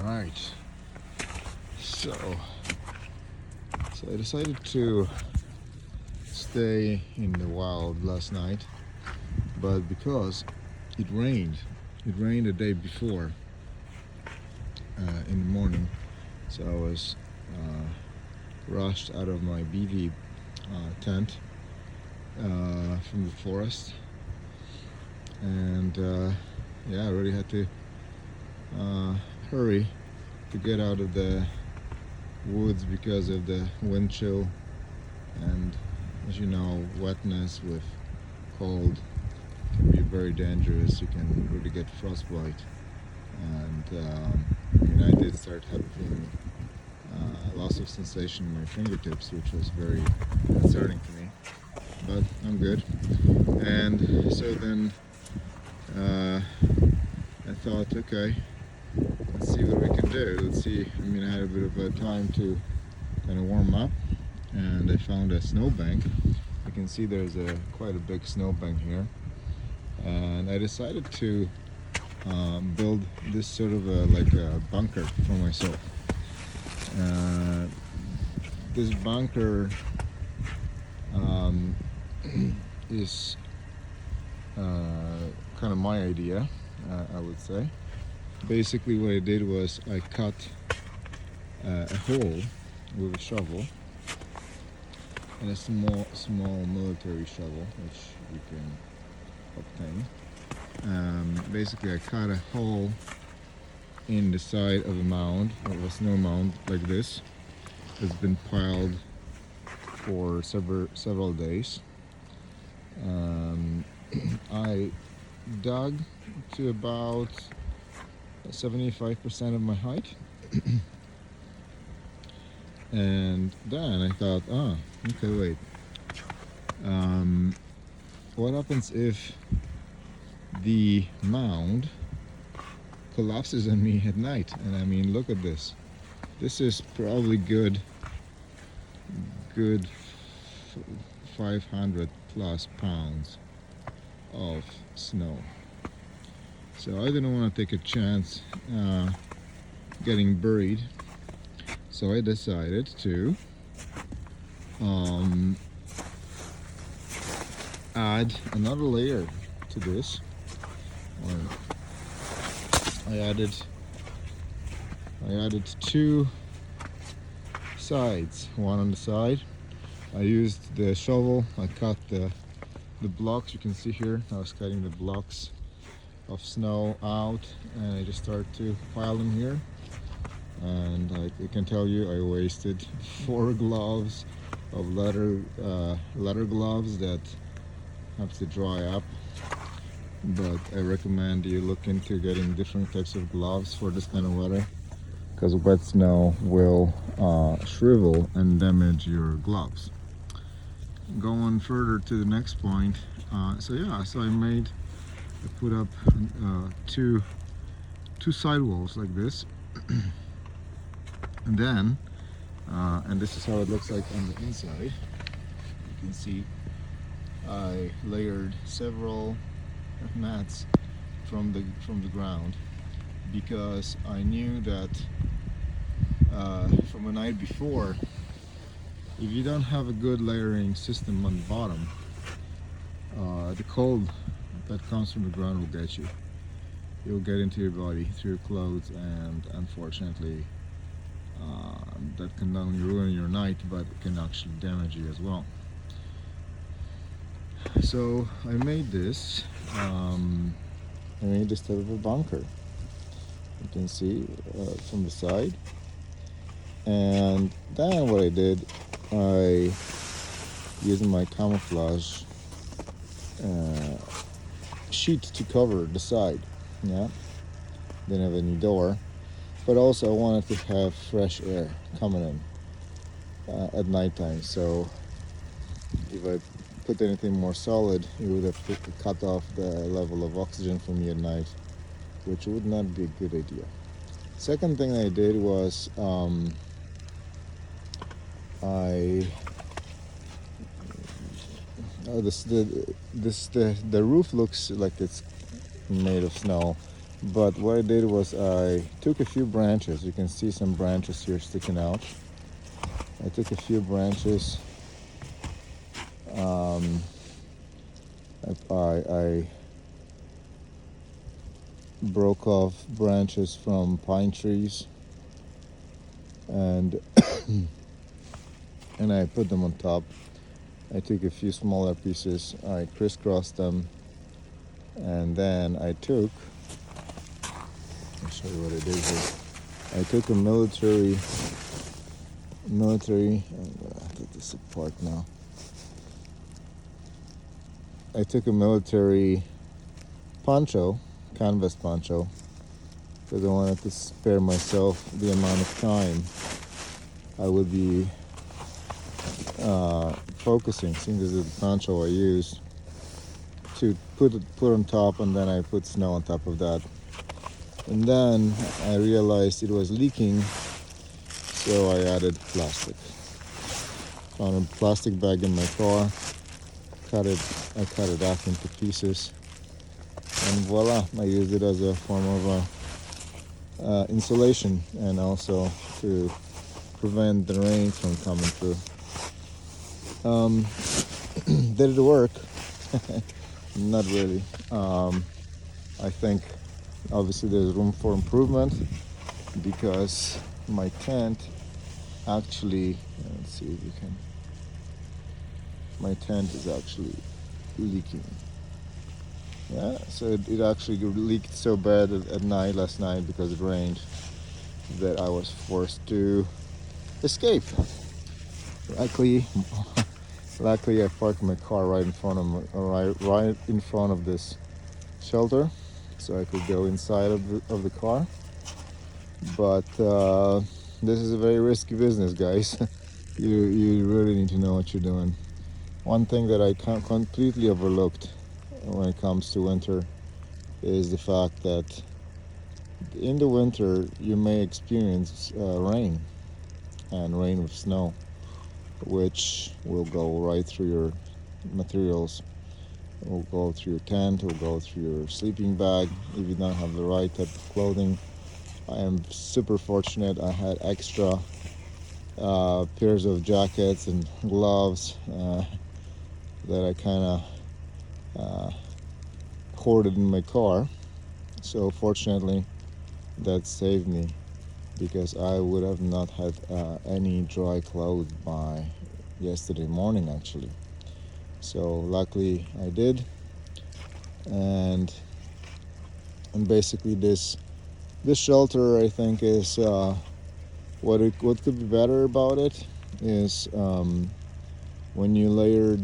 Right. So I decided to stay in the wild last night, but because it rained the day before in the morning, so I was rushed out of my BV tent from the forest, and yeah, I really had to hurry to get out of the woods because of the wind chill, and as you know, wetness with cold can be very dangerous. You can really get frostbite, and I did start having loss of sensation in my fingertips, which was very concerning to me, but I'm good. And so then I thought, okay, let's see what we can do. Let's see. I had a bit of a time to kind of warm up, and I found a snowbank. You can see there's quite a big snowbank here, and I decided to build this sort of like a bunker for myself. This bunker is kind of my idea, I would say. Basically what I did was I cut a hole with a shovel, and a small military shovel, which you can obtain. Basically I cut a hole in the side of a mound, of a snow mound like this. It's been piled for several days. I dug to about 75% of my height, and then I thought, okay, wait, what happens if the mound collapses on me at night? And look at this. This is probably good 500 plus pounds of snow. So I didn't want to take a chance getting buried. So I decided to add another layer to this. I added two sides, one on the side. I used the shovel. I cut the blocks. You can see here I was cutting the blocks of snow out, and I just started to pile them here. And I can tell you, I wasted 4 gloves of leather gloves that have to dry up. But I recommend you look into getting different types of gloves for this kind of weather, because wet snow will shrivel and damage your gloves. Going further to the next point, so I put up two sidewalls like this, and then and this is how it looks like on the inside. You can see I layered several mats from the ground, because I knew that from the night before, if you don't have a good layering system on the bottom, the cold that comes from the ground will get you. You'll get into your body through your clothes, and unfortunately that can not only ruin your night, but it can actually damage you as well. So I made this type of a bunker. You can see from the side. And then what I did, I used my camouflage sheet to cover the side. Yeah, didn't have any door, but also I wanted to have fresh air coming in at nighttime. So if I put anything more solid, it would have cut off the level of oxygen for me at night, which would not be a good idea. Second thing I did was the roof looks like it's made of snow, But what I did was I took a few branches. You can see some branches here sticking out. I took a few branches. I broke off branches from pine trees, and and I put them on top. I took a few smaller pieces, I crisscrossed them, and then I'll show you what I did here. I took a military, I'm gonna take this apart now. I took a military poncho, canvas poncho, because I wanted to spare myself the amount of time I would be focusing, seeing this is the poncho I used to put on top, and then I put snow on top of that. And then I realized it was leaking, so I added plastic. Found a plastic bag in my car, I cut it up into pieces, and voila, I used it as a form of insulation, and also to prevent the rain from coming through. Did it work? Not really. I think obviously there's room for improvement, because my tent actually, let's see if you can, my tent is actually leaking. Yeah, so it actually leaked so bad at night last night because it rained that I was forced to escape. Luckily I parked my car right in front of this shelter, so I could go inside of the car. But this is a very risky business, guys. You really need to know what you're doing. One thing that I completely overlooked when it comes to winter is the fact that in the winter you may experience rain, and rain with snow, which will go right through your materials. It will go through your tent, it will go through your sleeping bag if you don't have the right type of clothing. I am super fortunate. I had extra pairs of jackets and gloves that I kind of hoarded in my car. So fortunately, that saved me, because I would have not had any dry clothes by yesterday morning, actually. So luckily I did, and basically this shelter, I think, is what could be better about it is when you layer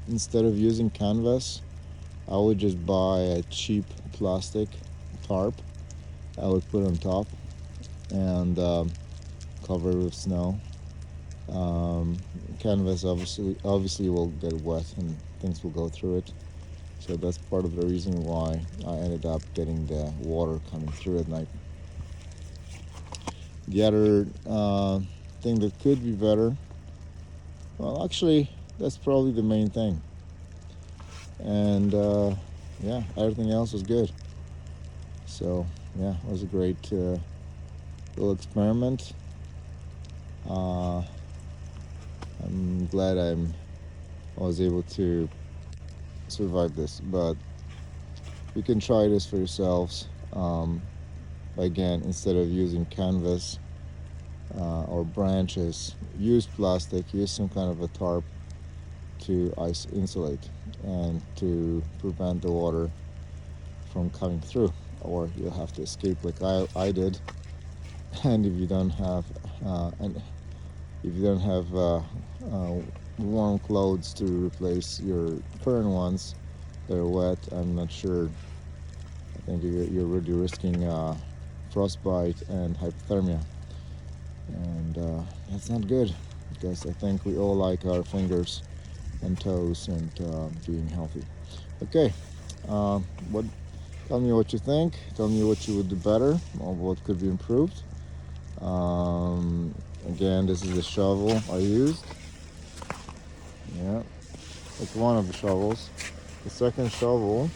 instead of using canvas, I would just buy a cheap plastic tarp. I would put on top and cover it with snow. Canvas obviously will get wet and things will go through it. So that's part of the reason why I ended up getting the water coming through at night. The other thing that could be better, well, actually, that's probably the main thing. And yeah, everything else was good. So yeah, it was a great little experiment. I'm glad I was able to survive this, but you can try this for yourselves. Again, instead of using canvas or branches, use plastic, use some kind of a tarp to insulate and to prevent the water from coming through, or you'll have to escape like I did. And if you don't have warm clothes to replace your current ones, they're wet, I'm not sure. I think you're really risking frostbite and hypothermia, and that's not good, because I think we all like our fingers and toes and being healthy. Okay, what? Tell me what you think. Tell me what you would do better, or what could be improved. Again, this is the shovel I used. Yeah, it's one of the shovels. The second shovel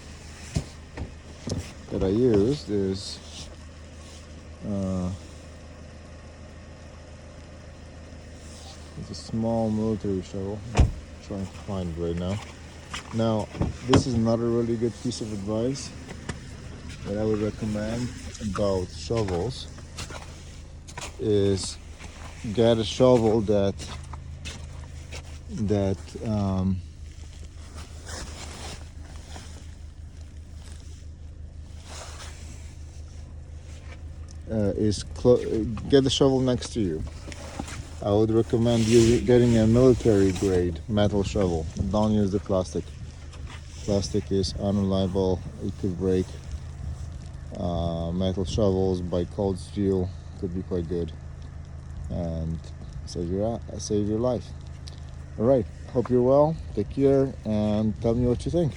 that I used is it's a small military shovel. I'm trying to find it right now. Now, this is another really good piece of advice that I would recommend about shovels is get a shovel that get the shovel next to you. I would recommend you getting a military grade metal shovel. Don't use the plastic. Plastic is unreliable. It could break. Metal shovels by cold steel could be quite good and save your life. All right, hope you're well. Take care and tell me what you think.